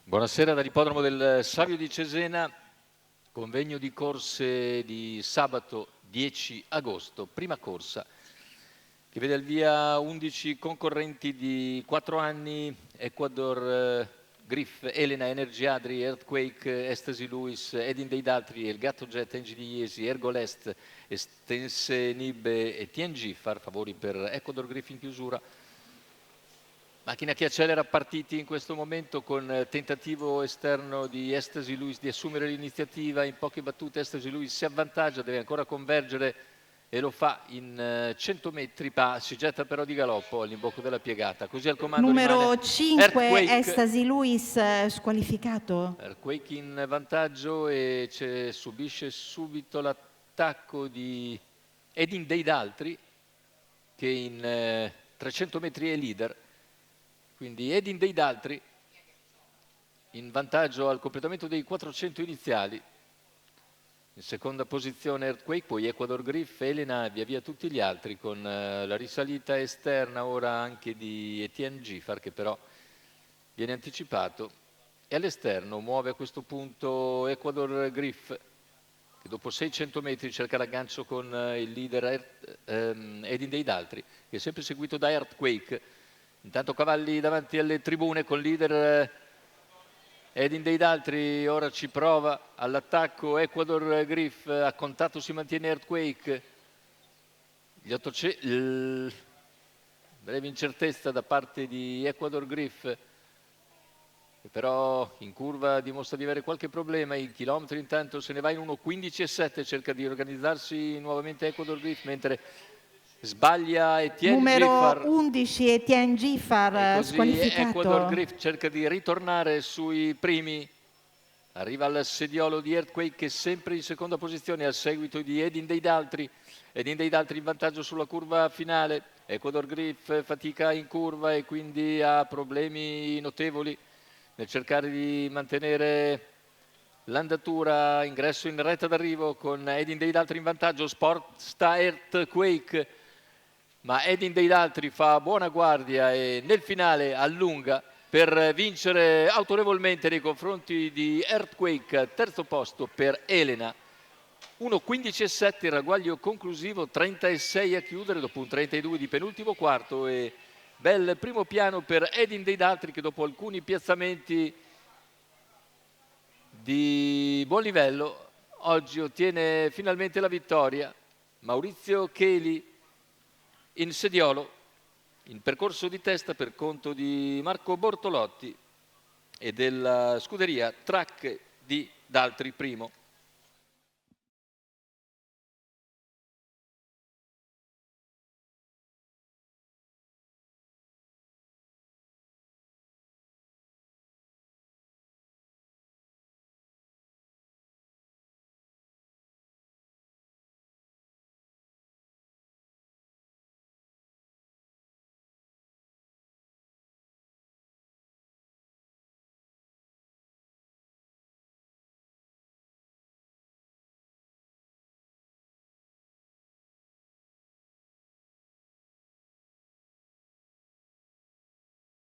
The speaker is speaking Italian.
Buonasera dall'ippodromo del Savio di Cesena, convegno di corse di sabato 10 agosto, prima corsa che vede al via 11 concorrenti di 4 anni, Ecuador, Griff, Elena, Energy Adri, Earthquake, Ecstasy Lewis, Edin dei Daltri, El Gatto Jet, Engi di Iesi, Ergolest, Estense Nibbe e TNG, far favori per Ecuador, Griff in chiusura. Macchina che accelera, partiti in questo momento con tentativo esterno di Ecstasy Lewis di assumere l'iniziativa. In poche battute Ecstasy Lewis si avvantaggia, deve ancora convergere e lo fa in 100 metri, si getta però di galoppo all'imbocco della piegata. Così al comando Numero rimane 5, Ecstasy Lewis, squalificato. Earthquake in vantaggio e subisce subito l'attacco di Edin dei Daltri, che in 300 metri è leader. Quindi Edin dei Daltri in vantaggio al completamento dei 400 iniziali. In seconda posizione Earthquake, poi Ecuador Griff, Elena, via via tutti gli altri, con la risalita esterna ora anche di Etienne Giffar, che però viene anticipato. E all'esterno muove a questo punto Ecuador Griff, che dopo 600 metri cerca l'aggancio con il leader Edin dei Daltri, che è sempre seguito da Earthquake. Intanto cavalli davanti alle tribune con leader Edin dei Daltri, ora ci prova all'attacco Ecuador Griff, a contatto si mantiene Earthquake. Breve incertezza da parte di Ecuador Griff, che però in curva dimostra di avere qualche problema. Il chilometro intanto se ne va in 1:15,7, cerca di organizzarsi nuovamente Ecuador Griff, mentre sbaglia Etienne Giffar. Numero 11, Etienne Giffar, squalificato. Ecuador Griff cerca di ritornare sui primi, arriva al sediolo di Earthquake, che è sempre in seconda posizione al seguito di Edin dei Daltri. Edin dei Daltri in vantaggio sulla curva finale. Ecuador Griff fatica in curva e quindi ha problemi notevoli nel cercare di mantenere l'andatura. Ingresso in retta d'arrivo con Edin dei Daltri in vantaggio, sta Earthquake, ma Edin dei Daltri fa buona guardia e nel finale allunga per vincere autorevolmente nei confronti di Earthquake. Terzo posto per Elena, 1:15,7 il ragguaglio conclusivo, 36 a chiudere dopo un 32 di penultimo quarto. E bel primo piano per Edin dei Daltri, che dopo alcuni piazzamenti di buon livello oggi ottiene finalmente la vittoria. Maurizio Cheli in sediolo, in percorso di testa per conto di Marco Bortolotti e della scuderia Track di Daltri Primo.